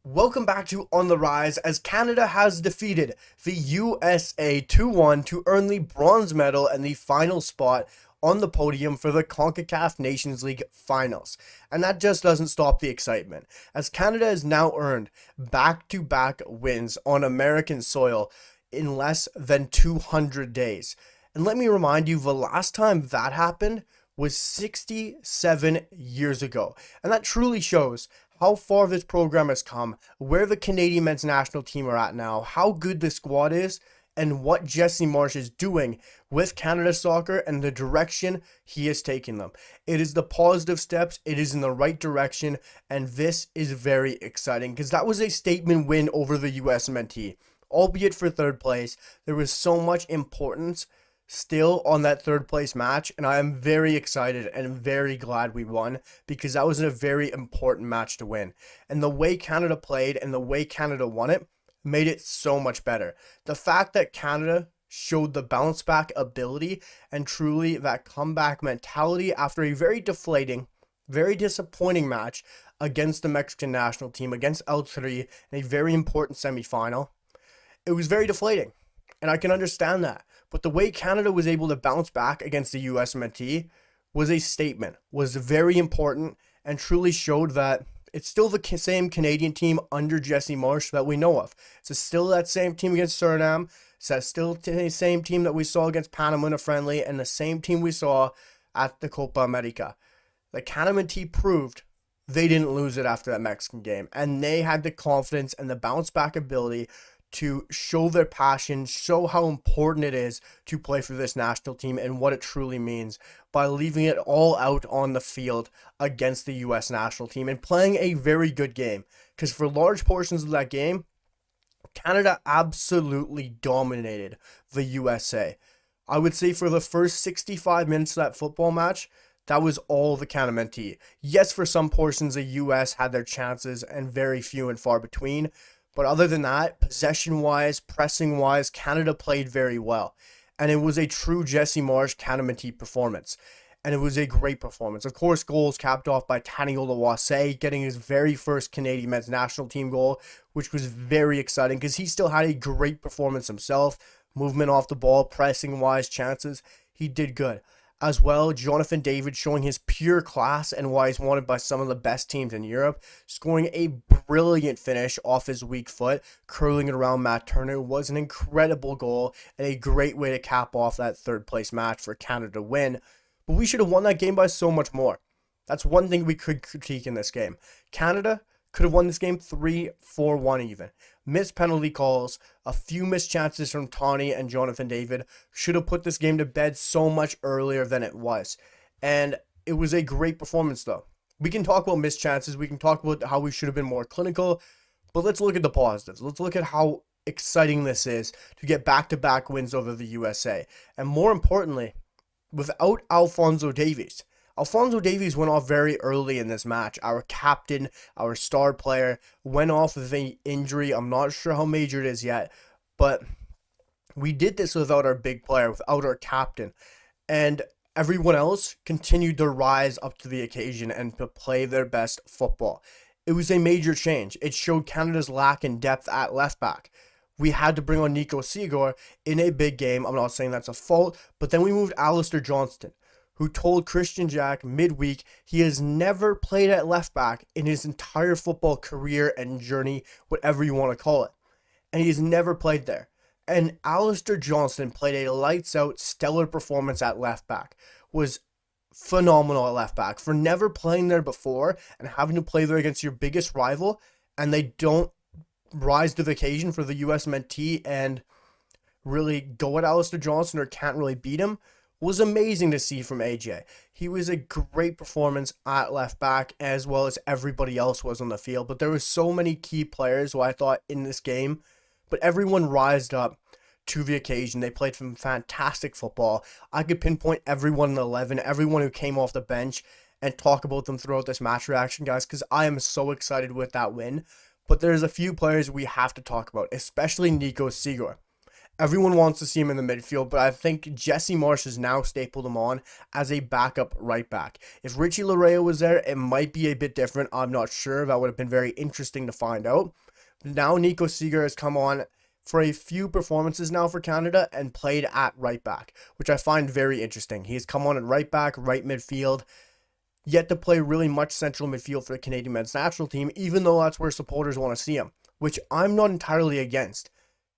Welcome back to On the Rise as Canada has defeated the USA 2-1 to earn the bronze medal and the final spot on the podium for the Concacaf Nations League finals. And that just doesn't stop the excitement, as Canada has now earned back-to-back wins on American soil in less than 200 days. And let me remind you, the last time that happened was 67 years ago. And that truly shows how far this program has come, where the Canadian men's national team are at now, how good the squad is, and what Jesse Marsch is doing with Canada soccer and the direction he is taking them. It is the positive steps, it is in the right direction, and this is very exciting because that was a statement win over the USMNT. Albeit for third place, there was so much importance still on that third place match, and I am very excited and very glad we won because that was a very important match to win. And the way Canada played and the way Canada won it made it so much better. The fact that Canada showed the bounce back ability and truly that comeback mentality after a very deflating, very disappointing match against the Mexican national team, against L3 in a very important semifinal, it was very deflating. And I can understand that. But the way Canada was able to bounce back against the USMNT was a statement, was very important, and truly showed that it's still the same Canadian team under Jesse Marsch that we know of. It's still that same team against Suriname. It's still the same team that we saw against Panama in a friendly, and the same team we saw at the Copa America. The CanMNT proved they didn't lose it after that Mexican game, and they had the confidence and the bounce back ability to show their passion, show how important it is to play for this national team and what it truly means by leaving it all out on the field against the US national team and playing a very good game. Because for large portions of that game, Canada absolutely dominated the USA. I would say for the first 65 minutes of that football match, that was all the CanMNT. Yes, for some portions, the US had their chances and very few and far between. But other than that, possession-wise, pressing-wise, Canada played very well. And it was a true Jesse Marsch CanMNT performance. And it was a great performance. Of course, goals capped off by Taniola Wase, getting his very first Canadian men's national team goal, which was very exciting because he still had a great performance himself. Movement off the ball, pressing-wise, chances, he did good. As well, Jonathan David showing his pure class and why he's wanted by some of the best teams in Europe, scoring a brilliant finish off his weak foot, curling it around Matt Turner was an incredible goal and a great way to cap off that third place match for Canada to win. But we should have won that game by so much more. That's one thing we could critique in this game. Canada could have won this game 3-4-1 even. Missed penalty calls, a few missed chances from Tawny and Jonathan David should have put this game to bed so much earlier than it was. And it was a great performance though. We can talk about missed chances, we can talk about how we should have been more clinical, but let's look at the positives. Let's look at how exciting this is to get back-to-back wins over the USA. And more importantly, without Alphonso Davies. Alphonso Davies went off very early in this match. Our captain, our star player, went off with an injury. I'm not sure how major it is yet, but we did this without our big player, without our captain. And everyone else continued to rise up to the occasion and to play their best football. It was a major change. It showed Canada's lack in depth at left back. We had to bring on Nico Seager in a big game. I'm not saying that's a fault, but then we moved Alistair Johnston, who told Christian Jack midweek he has never played at left back in his entire football career and journey, whatever you want to call it. And he's never played there. And Alistair Johnston played a lights out stellar performance at left back. Was phenomenal at left back for never playing there before and having to play there against your biggest rival, and they don't rise to the occasion for the USMNT and really go at Alistair Johnston or can't really beat him. Was amazing to see from AJ. He was a great performance at left back as well as everybody else was on the field, but there were so many key players who I thought in this game, but everyone rised up to the occasion. They played some fantastic football. I could pinpoint everyone in 11, everyone who came off the bench, and talk about them throughout this match reaction, guys, because I am so excited with that win. But there's a few players we have to talk about, especially Nico Seager. Everyone wants to see him in the midfield, but I think Jesse Marsh has now stapled him on as a backup right back. If Richie Laryea was there, it might be a bit different. I'm not sure. That would have been very interesting to find out. Now Nico Seeger has come on for a few performances now for Canada and played at right back, which I find very interesting. He has come on at right back, right midfield, yet to play really much central midfield for the Canadian men's national team, even though that's where supporters want to see him, which I'm not entirely against.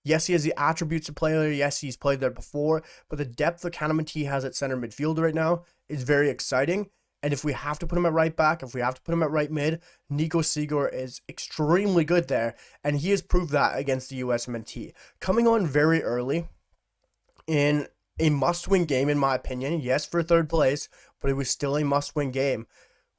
Yes, he has the attributes to play there. Yes, he's played there before. But the depth that CanMNT has at center midfield right now is very exciting. And if we have to put him at right back, if we have to put him at right mid, Nico Seeger is extremely good there. And he has proved that against the USMNT. Coming on very early in a must-win game, in my opinion. Yes, for third place, but it was still a must-win game.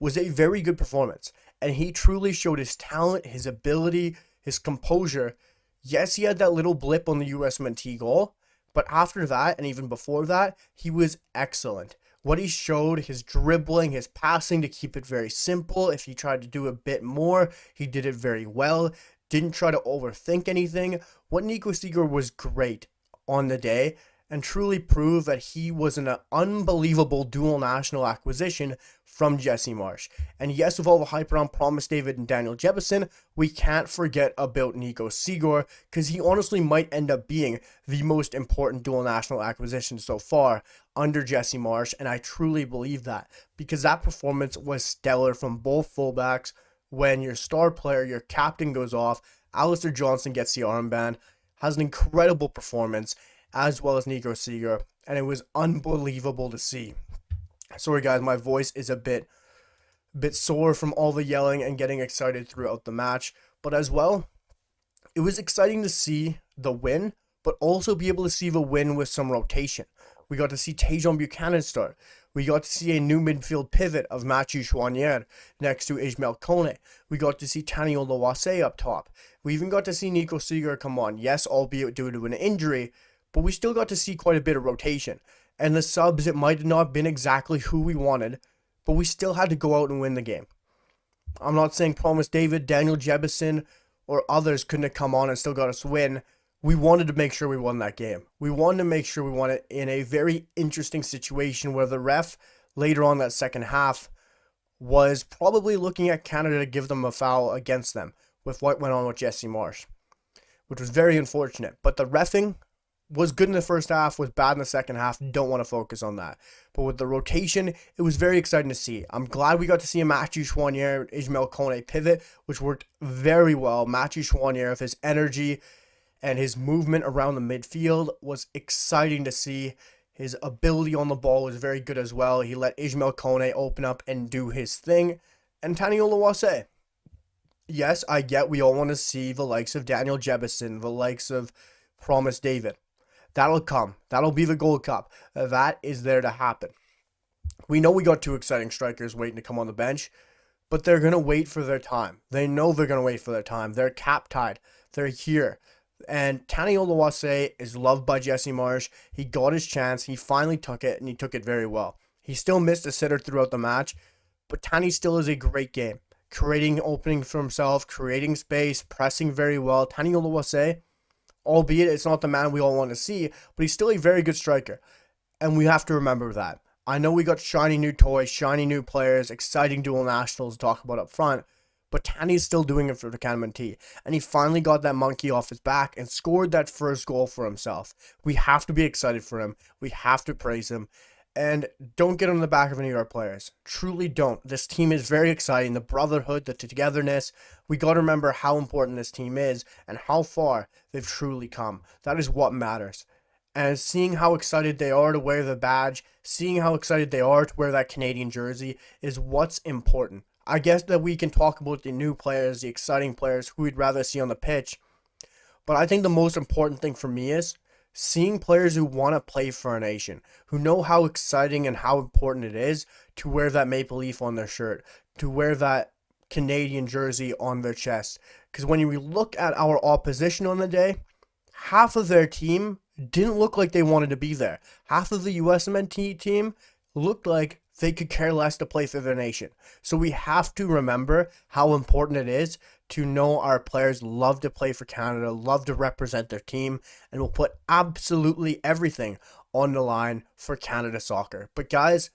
Was a very good performance. And he truly showed his talent, his ability, his composure. Yes, he had that little blip on the USMNT goal, but after that, and even before that, he was excellent. What he showed, his dribbling, his passing, to keep it very simple. If he tried to do a bit more, he did it very well. Didn't try to overthink anything. What Nico Seeger was great on the day, and truly proved that he was an unbelievable dual national acquisition from Jesse Marsh. And yes, with all the hype around Promise David and Daniel Jebison, we can't forget about Nico Seeger, because he honestly might end up being the most important dual national acquisition so far under Jesse Marsh, and I truly believe that, because that performance was stellar from both fullbacks. When your star player, your captain, goes off, Alistair Johnston gets the armband, has an incredible performance, as well as Nico Seeger, and it was unbelievable to see. Sorry guys, my voice is a bit sore from all the yelling and getting excited throughout the match, but as well, it was exciting to see the win, but also be able to see the win with some rotation. We got to see Tejon Buchanan start. We got to see a new midfield pivot of Mathieu Choinière next to Ismail Kone. We got to see Tani Oluwase up top. We even got to see Nico Seeger come on. Yes, albeit due to an injury, but we still got to see quite a bit of rotation. And the subs, it might have not been exactly who we wanted, but we still had to go out and win the game. I'm not saying Promise David, Daniel Jebison, or others couldn't have come on and still got us a win. We wanted to make sure we won that game. We wanted to make sure we won it in a very interesting situation where the ref, later on that second half, was probably looking at Canada to give them a foul against them with what went on with Jesse Marsh, which was very unfortunate. But the reffing was good in the first half, was bad in the second half. Don't want to focus on that. But with the rotation, it was very exciting to see. I'm glad we got to see a Mathieu Choinière, Ismail Kone pivot, which worked very well. Mathieu Choinière, with his energy and his movement around the midfield, was exciting to see. His ability on the ball was very good as well. He let Ismail Kone open up and do his thing. And Tani Oluwase. Yes, I get we all want to see the likes of Daniel Jebison, the likes of Promise David. That'll come. That'll be the Gold Cup. That is there to happen. We know we got two exciting strikers waiting to come on the bench, but they're going to wait for their time. They know they're going to wait for their time. They're cap-tied. They're here. And Tani Oluwase is loved by Jesse Marsh. He got his chance. He finally took it, and he took it very well. He still missed a sitter throughout the match, but Tani still is a great game. Creating opening for himself, creating space, pressing very well. Tani Oluwase, albeit it's not the man we all want to see, but he's still a very good striker. And we have to remember that. I know we got shiny new toys, shiny new players, exciting dual nationals to talk about up front, but Tani's still doing it for the CanMNT. And he finally got that monkey off his back and scored that first goal for himself. We have to be excited for him. We have to praise him. And don't get on the back of any of our players. Truly don't. This team is very exciting. The brotherhood, the togetherness. We got to remember how important this team is and how far they've truly come. That is what matters. And seeing how excited they are to wear the badge, seeing how excited they are to wear that Canadian jersey is what's important. I guess that we can talk about the new players, the exciting players who we'd rather see on the pitch. But I think the most important thing for me is seeing players who want to play for a nation, who know how exciting and how important it is to wear that maple leaf on their shirt, to wear that Canadian jersey on their chest. Because when you look at our opposition on the day, half of their team didn't look like they wanted to be there. Half of the USMNT team looked like they could care less to play for their nation. So we have to remember how important it is to know our players love to play for Canada, love to represent their team, and will put absolutely everything on the line for Canada soccer. But guys,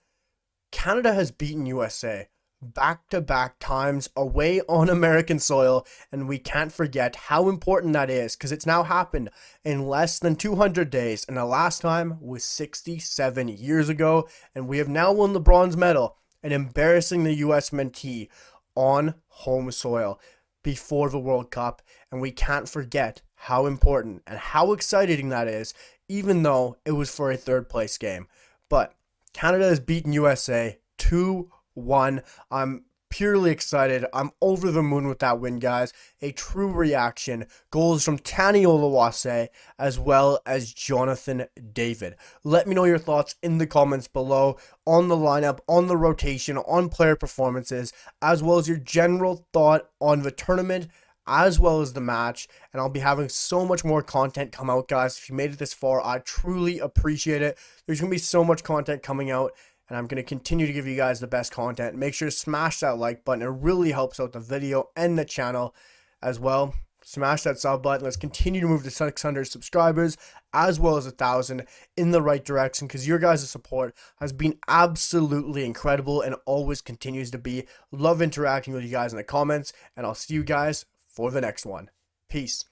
Canada has beaten USA back-to-back times away on American soil, and we can't forget how important that is because it's now happened in less than 200 days, and the last time was 67 years ago, and we have now won the bronze medal and embarrassing the USMNT on home soil before the World Cup, and we can't forget how important and how exciting that is, even though it was for a third place game. But Canada has beaten USA 2-1. I'm purely excited. I'm over the moon with that win, guys. A true reaction. Goals from Tani Oluwase as well as Jonathan David. Let me know your thoughts in the comments below on the lineup, on the rotation, on player performances, as well as your general thought on the tournament as well as the match. And I'll be having so much more content come out, guys. If you made it this far, I truly appreciate it. There's going to be so much content coming out, and I'm going to continue to give you guys the best content. Make sure to smash that like button. It really helps out the video and the channel as well. Smash that sub button. Let's continue to move to 600 subscribers as well as 1,000 in the right direction, because your guys' support has been absolutely incredible and always continues to be. Love interacting with you guys in the comments, and I'll see you guys for the next one. Peace.